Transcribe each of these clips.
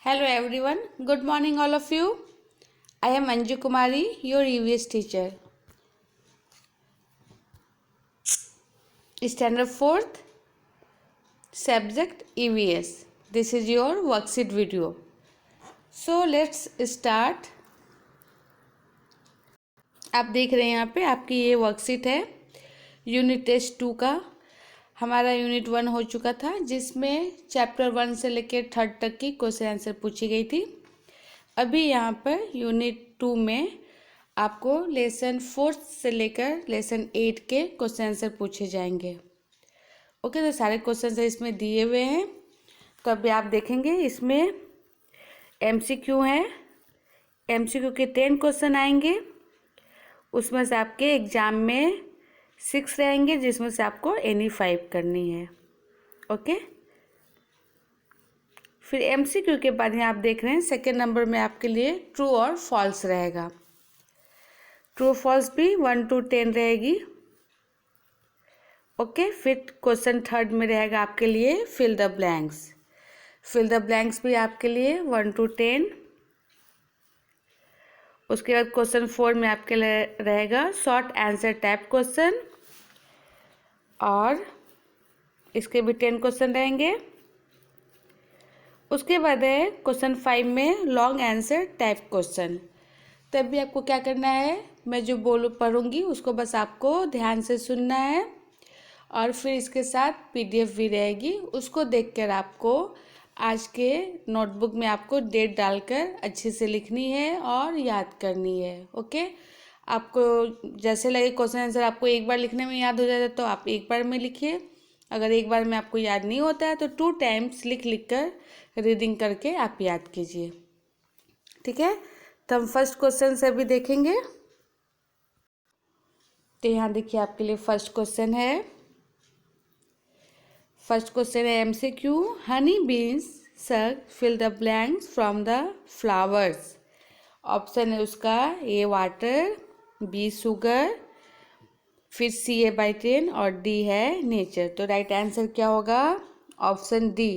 Hello everyone, good morning all of you. I am Anju Kumari, your EVS teacher. Standard 4th, subject EVS. This is your worksheet video. So let's start. आप देख रहे हैं यहाँ पे आपकी ये worksheet है यूनिट टेस्ट 2 का। हमारा यूनिट 1 हो चुका था जिसमें चैप्टर 1 से लेकर 3rd तक की क्वेश्चन आंसर पूछी गई थी। अभी यहाँ पर यूनिट 2 में आपको लेसन 4 से लेकर लेसन 8 के क्वेश्चन आंसर पूछे जाएंगे। ओके, तो सारे क्वेश्चन इसमें दिए हुए हैं। तो अभी आप देखेंगे इसमें MCQ है। MCQ के 10 क्वेश्चन आएंगे, उसमें से आपके एग्ज़ाम में 6 रहेंगे जिसमें से आपको एनी 5 करनी है। ओके, फिर MCQ के बाद यहाँ आप देख रहे हैं सेकेंड नंबर में आपके लिए ट्रू और फॉल्स रहेगा। ट्रू फॉल्स भी 1 to 10 रहेगी। ओके, फिर क्वेश्चन 3rd में रहेगा आपके लिए fill the blanks. Fill the blanks भी आपके लिए 1 to 10। उसके बाद क्वेश्चन 4 में आपके लिए रहेगा शॉर्ट आंसर टाइप क्वेश्चन, और इसके भी 10 क्वेश्चन रहेंगे। उसके बाद है क्वेश्चन 5 में लॉन्ग आंसर टाइप क्वेश्चन। तब भी आपको क्या करना है, मैं जो पढ़ूंगी उसको बस आपको ध्यान से सुनना है, और फिर इसके साथ PDF भी रहेगी, उसको देखकर आपको आज के नोटबुक में आपको डेट डालकर अच्छे से लिखनी है और याद करनी है। ओके, आपको जैसे लगे क्वेश्चन आंसर आपको एक बार लिखने में याद हो जाता है तो आप एक बार में लिखिए। अगर एक बार में आपको याद नहीं होता है तो 2 times लिख कर रीडिंग करके आप याद कीजिए। ठीक है, तो हम फर्स्ट क्वेश्चन से भी देखेंगे। तो यहाँ देखिए आपके लिए फर्स्ट क्वेश्चन है। फर्स्ट क्वेश्चन है MCQ, honey beans suck fill the blanks from the flowers. Option है उसका A वाटर, B शुगर, फिर C है बाई 10 और D है नेचर। तो राइट आंसर क्या होगा? Option D।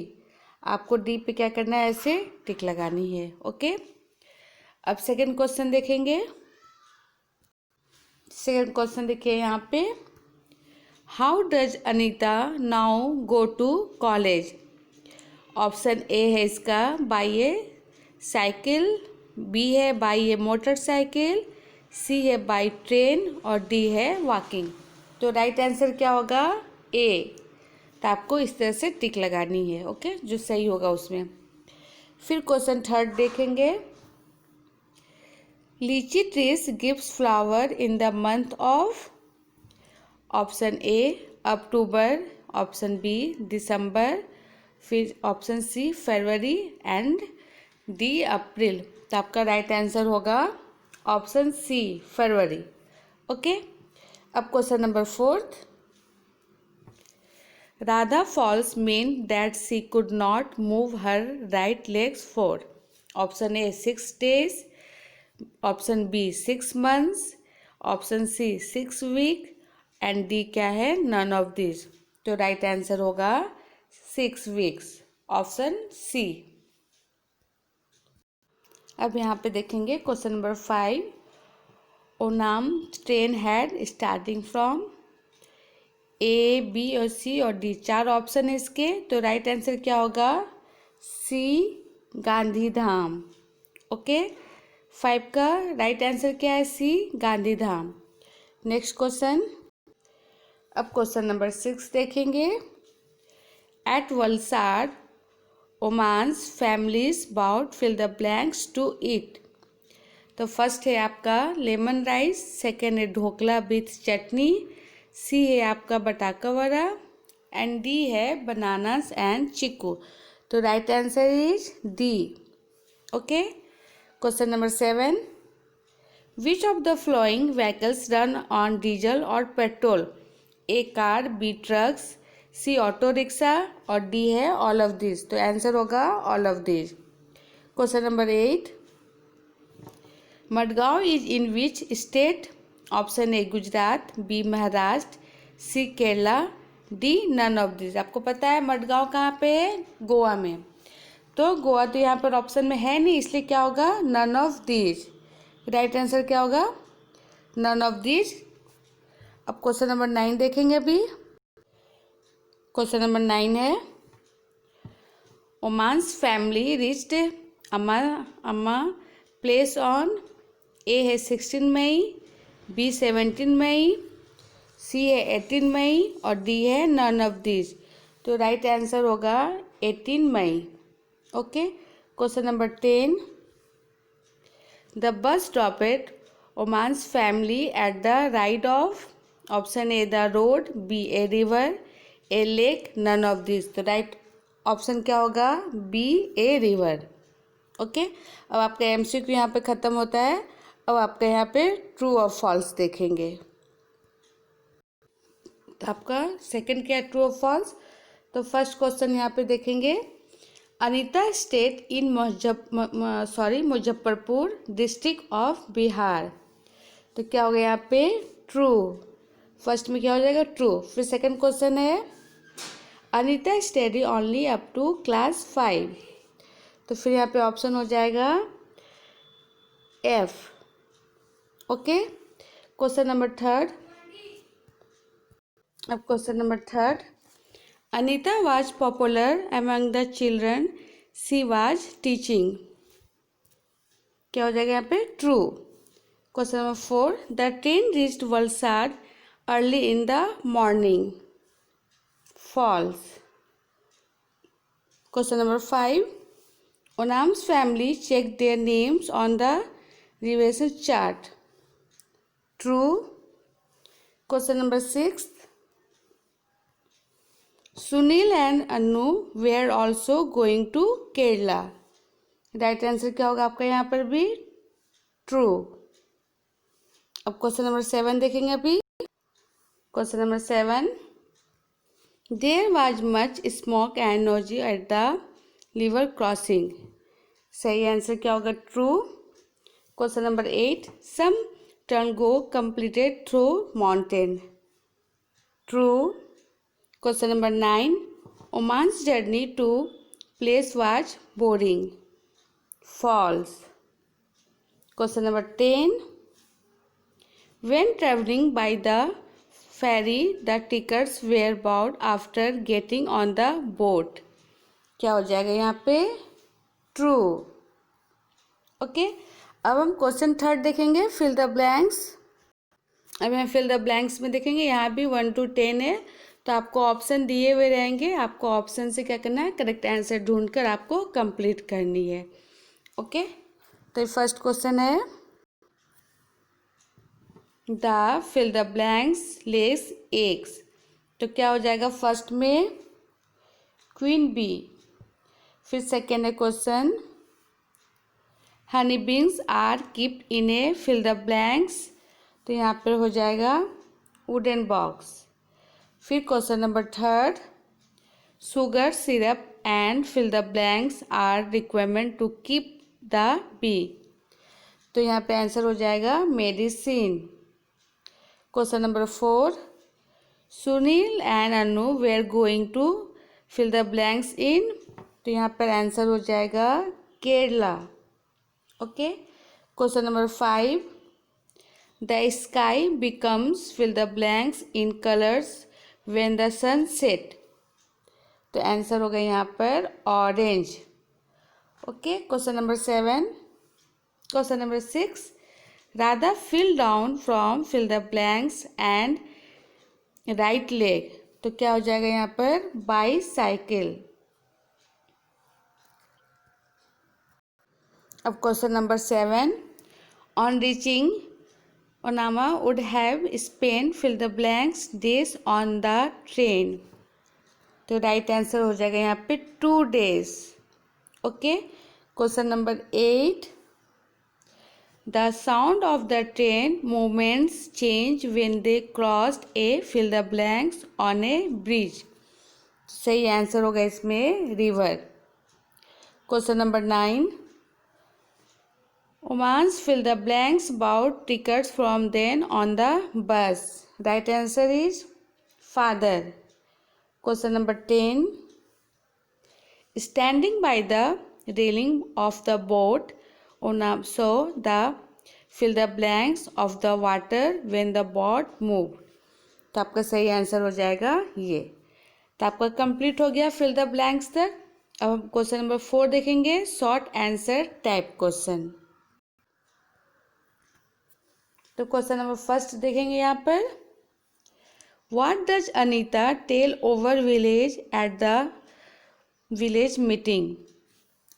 आपको D पे क्या करना है, ऐसे टिक लगानी है। ओके, अब सेकंड क्वेश्चन देखेंगे। सेकंड क्वेश्चन देखिए यहाँ पे, how does Anita now go to college. Option A है इसका बाई ए साइकिल, B है बाई ए मोटरसाइकिल, C है बाई ट्रेन और D है वॉकिंग। तो राइट आंसर क्या होगा? A। तो आपको इस तरह से टिक लगानी है। ओके, जो सही होगा उसमें। फिर क्वेश्चन 3rd देखेंगे, lychee trees gives flower in the month of. Option A October, option B December, फिर option C February and D April. तो आपका राइट आंसर होगा ऑप्शन C फरवरी। ओके, अब question number 4th, Radha falls mean that she could not move her right legs for. Option A 6 days, option B 6 months, option C 6 week and D क्या है? None of this. तो right answer होगा 6 weeks, option C। अब यहाँ पे देखेंगे question number 5, Onam train had starting from. A, B और C और D 4 ऑप्शन है इसके। तो राइट आंसर क्या होगा? C गांधीधाम। ओके, 5 का राइट आंसर क्या है? C गांधीधाम। नेक्स्ट क्वेश्चन, अब क्वेश्चन नंबर 6 देखेंगे, at Valsad Oman's families bought fill the blanks to eat. तो फर्स्ट है आपका लेमन राइस, सेकेंड है ढोकला विथ चटनी, C है आपका बटाका वड़ा एंड D है बनानास एंड चिक्कू। तो right answer is D। Okay, question number 7, which of the following vehicles run on diesel और petrol. A car, B trucks, C auto rickshaw और D है all of this. तो answer होगा all of this. Question number 8, Madgaon is in which state. Option A Gujarat, B Maharashtra, C Kerala, D none of this. आपको पता है मडगांव कहाँ पे है? गोवा में। तो गोवा तो यहाँ पर ऑप्शन में है नहीं, इसलिए क्या होगा, none of these. Right answer क्या होगा, नन ऑफ दीज। अब क्वेश्चन नंबर 9 देखेंगे अभी। क्वेश्चन नंबर 9 है, Oman's family reached Amma place on, a है 16 मई, बी 17 मई, सी है 18 मई और डी है नन ऑफ दिस। तो राइट आंसर होगा 18 मई। Okay. Question number 10, the bus dropped Oman's family at the right off, option A the road, B a river, a lake, none of this. तो right option क्या होगा, B a river. Okay. अब आपका MCQ यहाँ पे ख़त्म होता है। अब आपका यहाँ पे ट्रू और फॉल्स देखेंगे। तो आपका सेकंड क्या है, ट्रू और फॉल्स। तो फर्स्ट क्वेश्चन यहाँ पे देखेंगे, Anita state in Muzaffarpur district of Bihar. तो क्या हो गया यहाँ पे, ट्रू। फर्स्ट में क्या हो जाएगा, ट्रू। फिर सेकंड क्वेश्चन है, Anita study only up to class 5। तो फिर यहाँ पे ऑप्शन हो जाएगा F. Okay. Question number third, अब question number third, Anita was popular among the children she was teaching. क्या हो जाएगा यहाँ पे, true. Question number 4, the train reached Valsad early in the morning, false. Question number 5, Onam's family checked their names on the revision chart, true. Question number 6, Sunil and Anu were also going to Kerala. Right answer क्या होगा आपका यहाँ पर भी, true. अब question number 7 देखेंगे अभी। Question number 7, there was much smoke and noisy at the river crossing. सही आंसर क्या होगा, true. Question number 8, some turn go completed through mountain, true. Question number 9, Oman's journey to place was boring, false. Question number 10, when travelling by the ferry the tickets were bought after getting on the boat। क्या हो जाएगा यहाँ पे, true. Okay. अब हम question third देखेंगे, fill the blanks. अब हम फिल द ब्लैंक्स में देखेंगे, यहाँ भी 1 to 10 है। तो आपको ऑप्शन दिए हुए रहेंगे, आपको ऑप्शन से क्या करना है, करेक्ट आंसर ढूंढकर आपको कंप्लीट करनी है। ओके। तो फर्स्ट क्वेश्चन है, the fill the blanks lays eggs. तो क्या हो जाएगा, फर्स्ट में क्वीन बी। फिर सेकेंड है question, honey beans are keeped in a fill the blanks. तो यहाँ पर हो जाएगा वुडन बॉक्स। फिर question number third, sugar syrup and fill the blanks are requirement to keep the bee. तो यहाँ पे आंसर हो जाएगा medicine. Question number 4, Sunil and Anu where going to fill the blanks in. तो यहाँ पर आंसर हो जाएगा Kerala. Okay. Question number 5, the sky becomes fill the blanks in colours when the sun set. तो आंसर होगा यहाँ पर ऑरेंज। ओके। क्वेश्चन नंबर 7, क्वेश्चन number 6, Radha fell down from fill the blanks and right leg। तो क्या हो जाएगा यहाँ पर, बाईसाइकिल। अब question number 7, on reaching Onama would have spend fill the blanks days on the train. तो राइट आंसर हो जाएगा यहाँ पे 2 days। Okay. Question number 8, the sound of the train movements change when they crossed a fill the blanks on a bridge। सही answer होगा इसमें river. Question number 9, Oman's fill the blanks bought tickets from then on the bus. Right answer is father. Question number 10, standing by the railing of the boat, so the fill the blanks of the water when the boat moved। तो आपका सही answer हो जाएगा ये। तो आपका complete हो गया फिल द ब्लैंक्स तक। अब हम क्वेश्चन नंबर 4 देखेंगे, शॉर्ट आंसर टाइप क्वेश्चन। तो क्वेश्चन नंबर फर्स्ट देखेंगे यहाँ पर, what does Anita tell over village at the village meeting?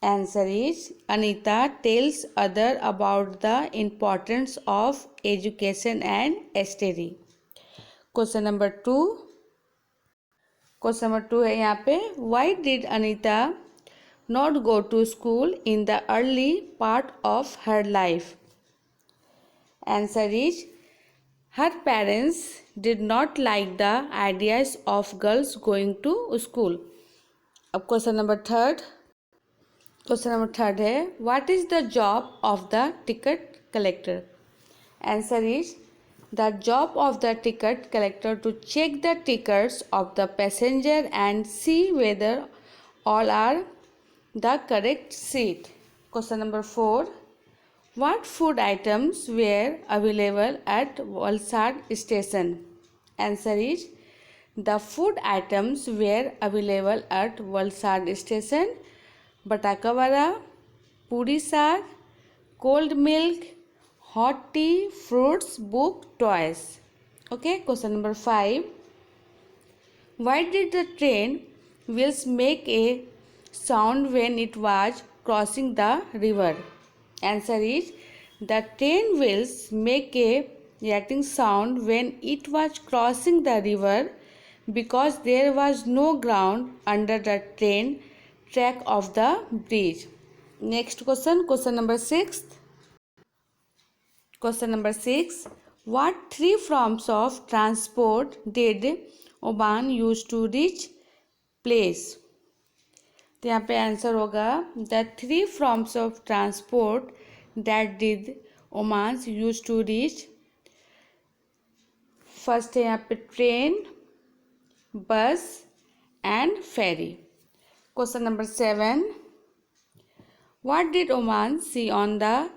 Answer is Anita tells other about the importance of education and study. Question number 2 है यहाँ पे, why did Anita not go to school in the early part of her life? Answer is her parents did not like the ideas of girls going to school. अब question number third है, what is the job of the ticket collector? Answer is the job of the ticket collector to check the tickets of the passenger and see whether all are the correct seat। Question number 4, what food items were available at Valsad station? Answer is the food items were available at Valsad station bataka vada, puri saag, cold milk, hot tea, fruits, book, toys। Okay, question number 5, why did the train wheels make a sound when it was crossing the river? Answer is the train wheels make a reacting sound when it was crossing the river because there was no ground under the train track of the bridge। Next question number 6। Question number 6, what 3 forms of transport did Oman use to reach place? तो यहाँ पे answer होगा the 3 forms of transport that did Oman use to reach। First है यहाँ पे train, bus and ferry. Question number 7, what did Oman see on the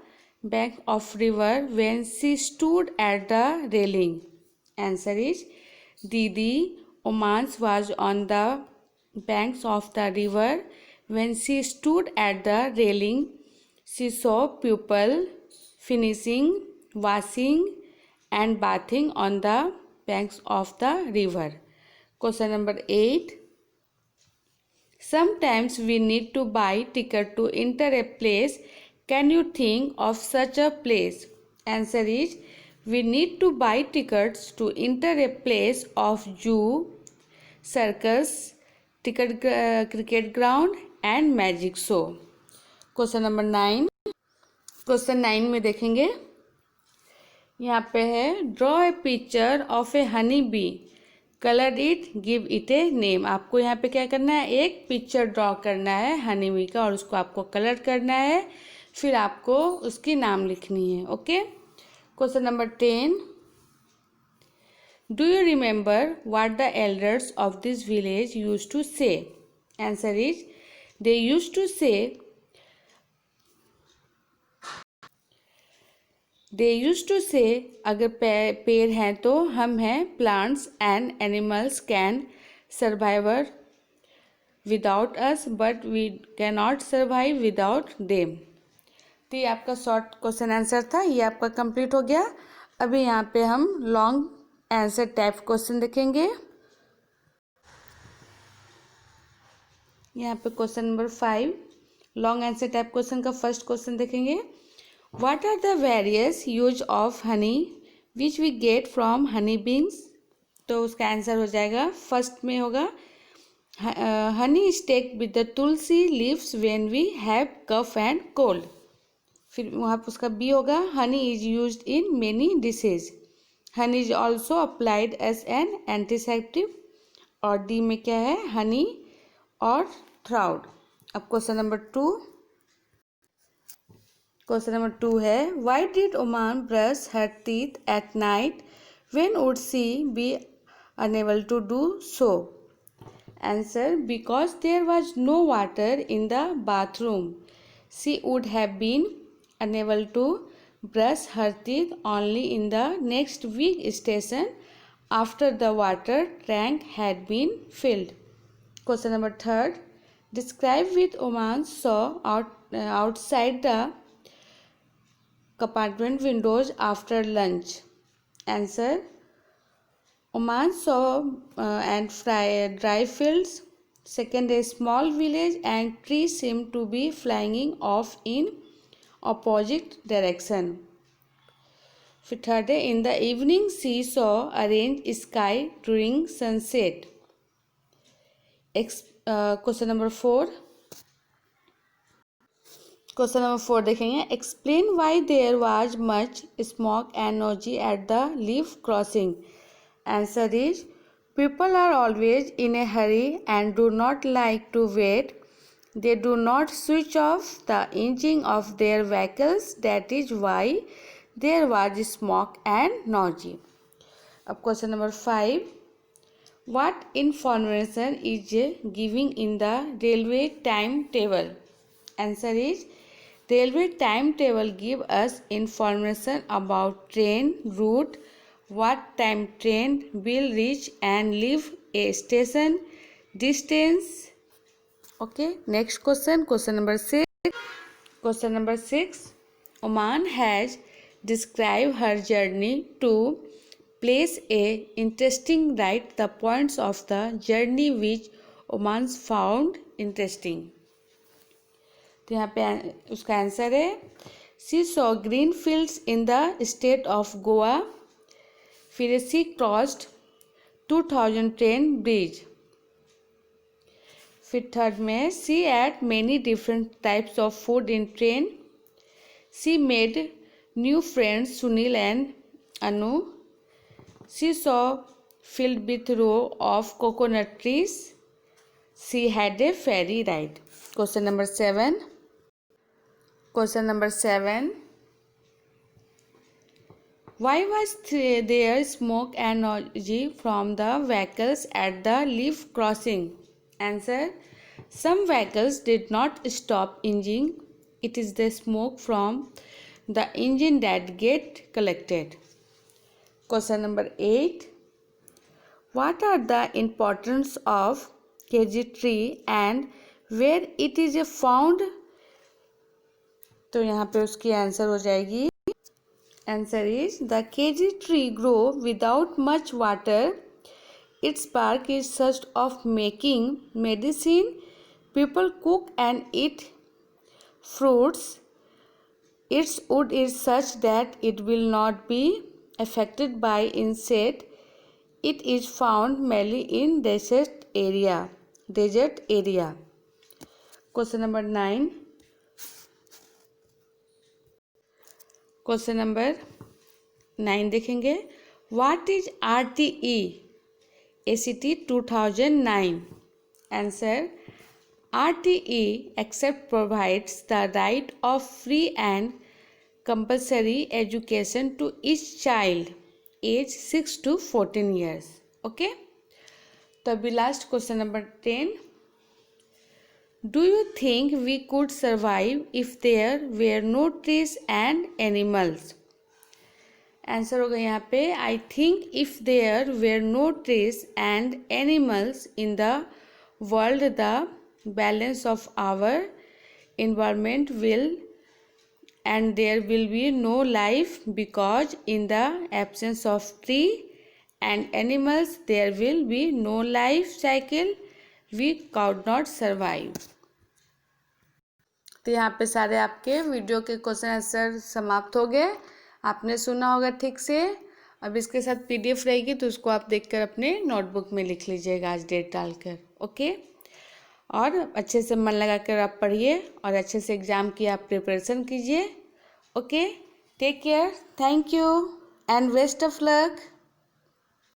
bank of river when she stood at the railing? Answer is Didi Oman was on the banks of the river when she stood at the railing. She saw people finishing washing and bathing on the banks of the river। Question number 8, sometimes we need to buy ticket to enter a place। Can you think of such a place? Answer is we need to buy tickets to enter a place of zoo, circus, cricket ground and magic show। Question number 9। Question 9 में देखेंगे, यहाँ पे है draw a picture of A honey bee, colour it, give it a name. आपको यहाँ पे क्या करना है, एक पिक्चर ड्रॉ करना है हनी बी का और उसको आपको कलर करना है, फिर आपको उसकी नाम लिखनी है। Okay, question number 10, do you remember what the elders of this village used to say? Answer is they used to say अगर पेड़ हैं तो हम हैं, plants and animals can survivor without us but we can not survive without them. तो ये आपका short question answer था, ये आपका कंप्लीट हो गया। अभी यहाँ पे हम लॉन्ग आंसर टाइप क्वेश्चन देखेंगे। यहाँ पे question number 5 long answer type question का फर्स्ट क्वेश्चन देखेंगे, what are the various use of honey which we get from honey beans? तो उसका आंसर हो जाएगा, फर्स्ट में होगा honey is take with the tulsi leaves when we have cough and cold. फिर वहाँ पर उसका बी होगा, honey is used in many dishes, honey is also applied as an antiseptic. और डी में क्या है, हनी और थ्राउड। अब क्वेश्चन नंबर 2। क्वेश्चन नंबर 2 है, why did Oman brush her teeth at night when would she be unable to do so? Answer, because there was no water in the bathroom. She would have been unable to brush her teeth only in the next week station after the water tank had been filled. Question number 3. Describe with Oman saw outside the compartment windows after lunch. Answer, Oman saw and dry fields. Second, a small village and trees seemed to be flying off in opposite direction. Third, in the evening she saw arranged sky during sunset. Question number 4. Question number 4 देखेंगे. Explain why there was much smoke and noise at the leaf crossing. Answer is, people are always in a hurry and do not like to wait. They do not switch off the engine of their vehicles. That is why there was smoke and noise. अब question number 5. What information is given in the railway timetable? Answer is, railway timetable give us information about train route, what time train will reach and leave a station, distance. Okay, next question, question number 6. Question number 6. Oman has described her journey to place a interesting. Write the points of the journey which Oman found interesting. तो यहाँ पे उसका answer है, she saw green fields in the state of Goa. फिर she crossed 2000 train bridge. फिर third में she ate many different types of food in train. She made new friends Sunil and Anu. She saw field with row of coconut trees. She had a ferry ride. Question number 7. Question number 7. Why was there smoke and noise from the vehicles at the leaf crossing? Answer, some vehicles did not stop engine. It is the smoke from the engine that get collected. Question number 8. What are the importance of KG tree and where it is found? तो यहाँ पे उसकी answer हो जाएगी. Answer is, the KG tree grow without much water. It's bark is such of making medicine. People cook and eat fruits. Its wood is such that it will not be affected by insect. It is found mainly in desert area. Question number 9. Question number 9 देखेंगे. What is RTE ACT 2009? Answer, RTE except provides the right of free and compulsory education to each child age 6 to 14 years. Okay, तो अभी last question number 10. Do you think we could survive if there were no trees and animals? Answer होगा यहाँ पे, I think if there were no trees and animals in the world, the balance of our environment will and there will be no life, because in the absence of tree and animals there will be no life cycle. We could not survive. तो यहाँ पे सारे आपके video के question answer समाप्त हो गए. आपने सुना होगा ठीक से. अब इसके साथ PDF रहेगी तो उसको आप देखकर अपने नोटबुक में लिख लीजिएगा आज डेट डालकर. ओके, और अच्छे से मन लगा कर आप पढ़िए और अच्छे से एग्ज़ाम की आप प्रिपरेशन कीजिए. Okay, take care, thank you and best of luck.